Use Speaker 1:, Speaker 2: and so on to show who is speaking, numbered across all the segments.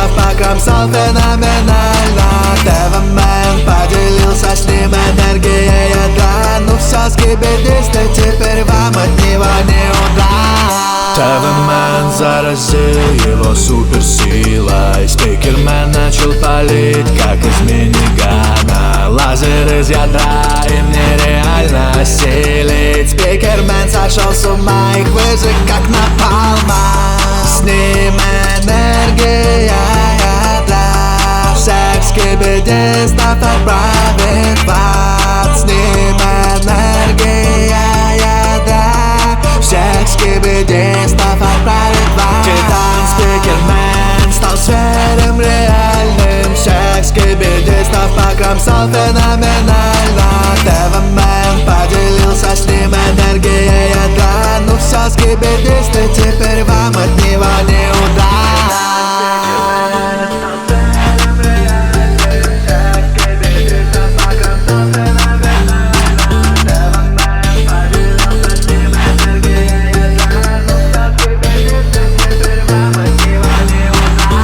Speaker 1: став покромсал феноменально. ТВ-мен поделился с ним энергией ядра. Ну все, скибидисты, теперь вам от него не удрать. ТВ-мен заразил его суперсилой. СПИКЕРМЕН начал палить, как из минигана. Лазер из ядра им нереально осилить. СПИКЕРМЕН сошел с ума, их выжег как напалма. С ним энергия ядра всех скибидистов отправит в ад. С ним энергия ядра всех скибидистов отправит в ад. Титан СПИКЕРМЕН стал зверем реальным. Всех скибидистов покромсал феноменально. ТВ-мен поделился с ним энергией ядра. Ну все, скибидисты, теперь вам от него не удрать.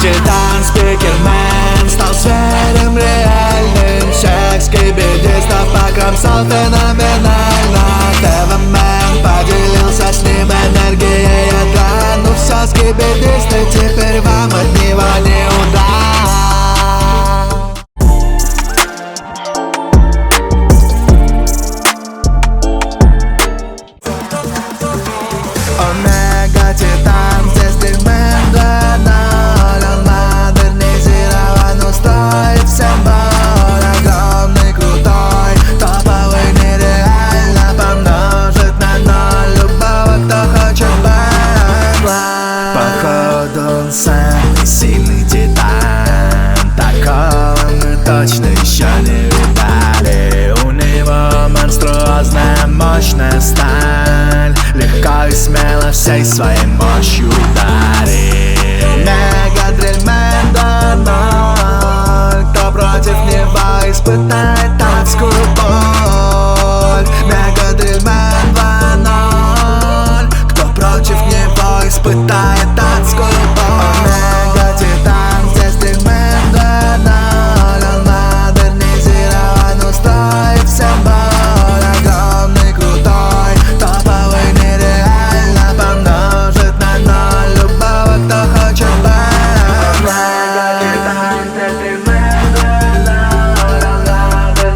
Speaker 1: Титан СПИКЕРМЕН стал зверем реальным. Всех скибидистов покромсал феноменально. ТВ-мен поделился с ним энергией ядра. Ну все, скибидисты, теперь вам от него не удрать. Омега Титан, здесь дрельмен 2.0. Он модернизирован, устроит всем боль. Огромный, крутой, топовый, нереально помножит на ноль любого, кто хочет быть. Походу он самый сильный титан. Такого мы точно еще не видали. У него монструозная мощная сталь. Легко и смело всей своей мощью ударит. Мега дрельмен 2.0. Кто против него испытает адскую боль. Мега дрельмен 2.0. Кто против него испытает адскую боль. Мега Титан, здесь дрельмен 2.0. Он модернизирован, устроит всем боль. Огромный, крутой, топовый, нереально помножит на ноль любого, кто хочет быть. Мега Титан, здесь дрельмен 2.0. Он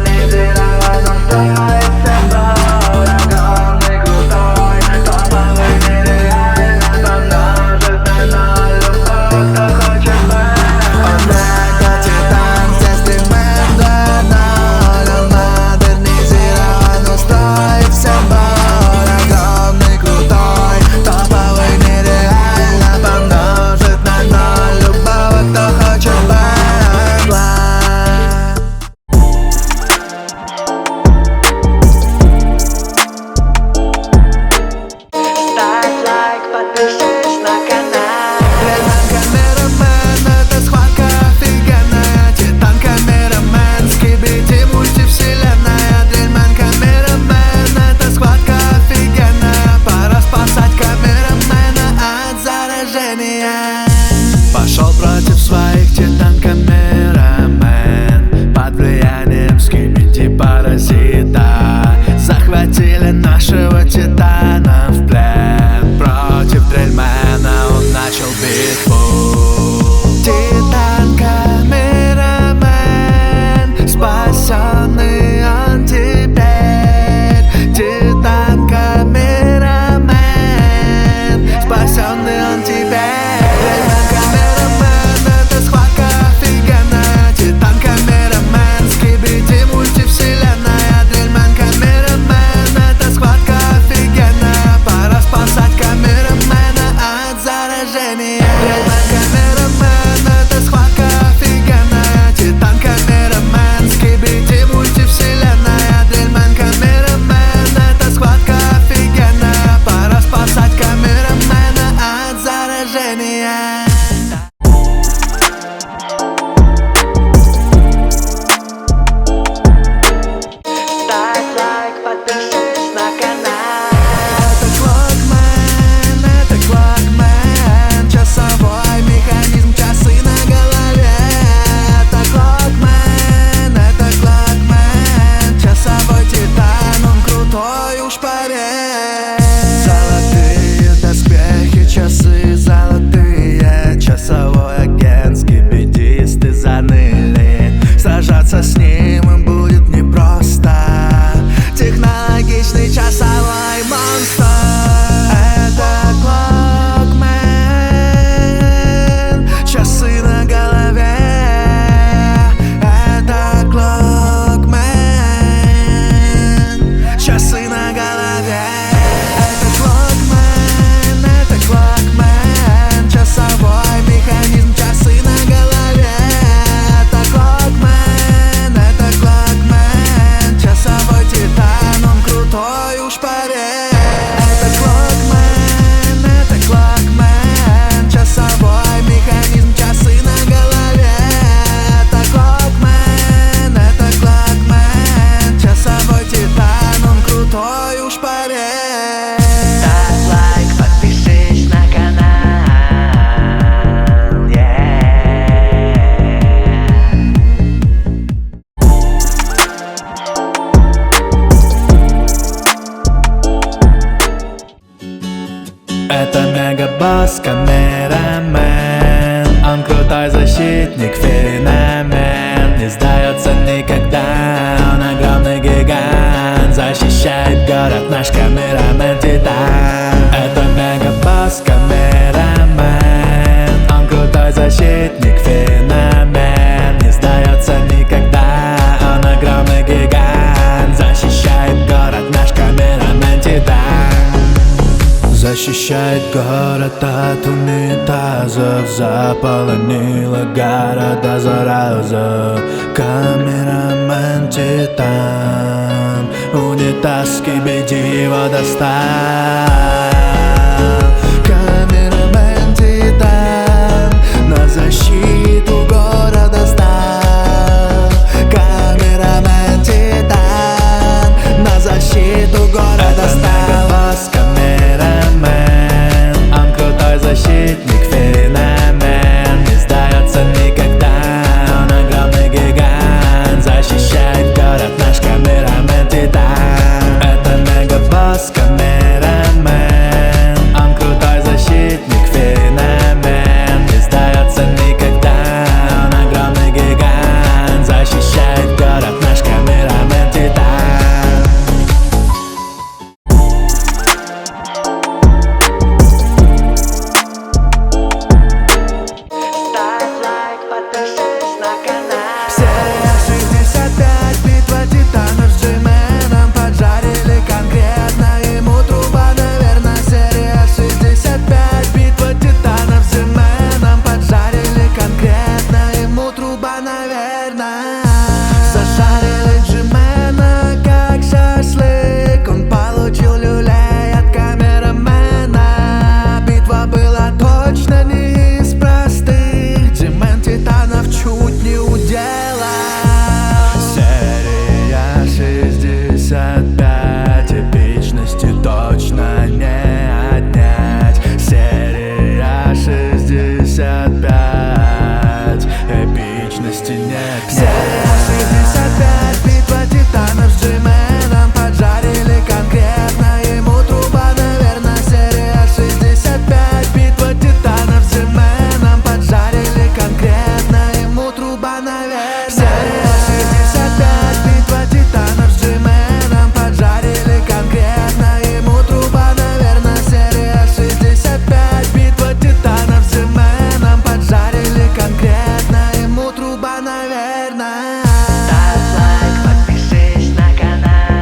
Speaker 1: Защищает город от унитазов, заполонила города зараза. Камерамен Титан, унитаз Skibidi его достал. Камерамен Титан на защиту города стал. Камерамен Титан на защиту города стал. Босс камерамен, он крутой защитник, феномен. Не сдается никогда, он огромный гигант. Защищает город наш камерамен Титан. Это мегабосс камерамен, он крутой защитник, феномен. Не сдается никогда, он огромный гигант. Защищает город наш камерамен Титан. Ставь лайк, подпишись на канал. Серия 65, битва титанов с G-меном. Поджарили конкретно, ему труба, наверное. Серия 65, битва титанов с G-меном. Поджарили конкретно, ему труба, наверное. Зажарили G-мена как шашлык. Он получил люлей от камерамена. Битва была точно не из простых. G-мен титанов чуть не уделал. Серия 65, эпичности точно не отнять. Серия 65, эпичности нет. Серия 65, битва титанов с G-меном. Поджарили конкретно, ему труба, наверное. Серия 65, битва титанов с G-меном. Поджарили конкретно, ему труба, наверное. Серия 65, битва титанов с G-меном. Поджарили конкретно, ему труба, наверное. Серия 65, битва титанов с G-меном. Поджарили конкретно, ему труба, наверное. Ставь лайк, подпишись на канал.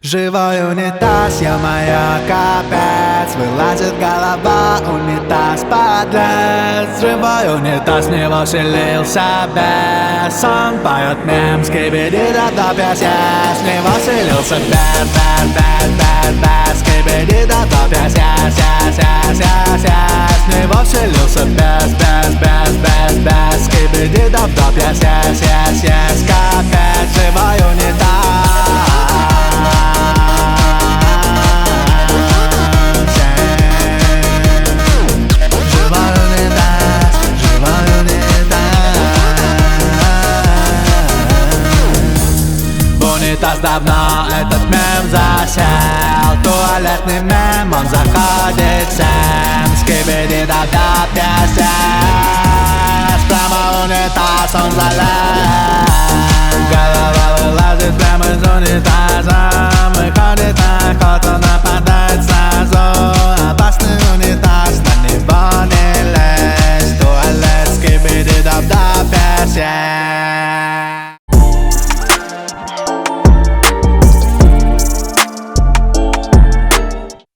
Speaker 1: Живой унитаз, я моя капец. Вылазит голова, унитаз подлец. Живой унитаз, в него селился бес. Он поет мем Skibidi до песен. С него селился бес, Skibidi до песен. С него селился бес, Skibidi до песен. Капец, живой унитаз. Унитаз давно этот мем засел. Туалетный мем, он заходит всем. Skibidi до песен. Прямо унитаз он залез. Голова вылазит прямо из унитаза. Выходит на охоту, нападает сразу. Опасный унитаз, на него не лезь. Туалет Skibidi до песен.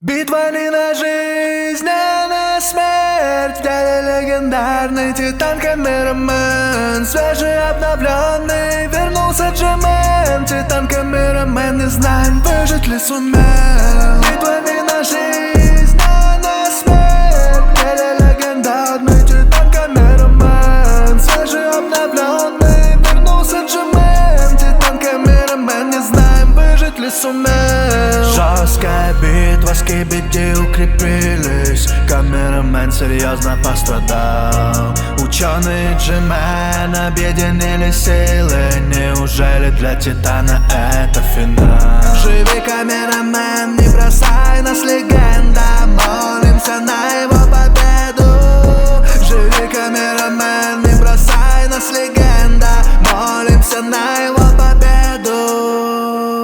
Speaker 1: Битва не на жизнь, а на смерть. В деле легендарный титан камерамен. Свежий, обновленный, вернулся G-мен. Титан камерамен, не знаем, выжить ли сумел. Битва не на жизнь, а на смерть. В деле легендарный титан камерамен. Свежий, обновленный, вернулся G-мен. Титан камерамен, не знаем, выжить ли сумел. Жесткая битва, Skibidi укрепились. Камерамен серьезно пострадал. Ученые G-мен объединили силы. Неужели для Титана это финал? Живи, камерамен, не бросай нас, легенда. Молимся на его победу. Живи, камерамен, не бросай нас, легенда. Молимся на его победу.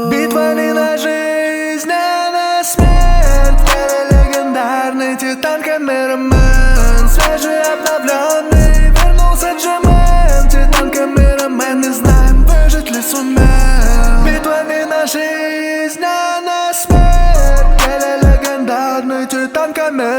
Speaker 1: Битва не на жизнь, а на смерть. В деле легендарный титан камерамен. Свежий, обновленный, вернулся G-мен. Титан камерамен, не знаем, выжить Титан, камерамен.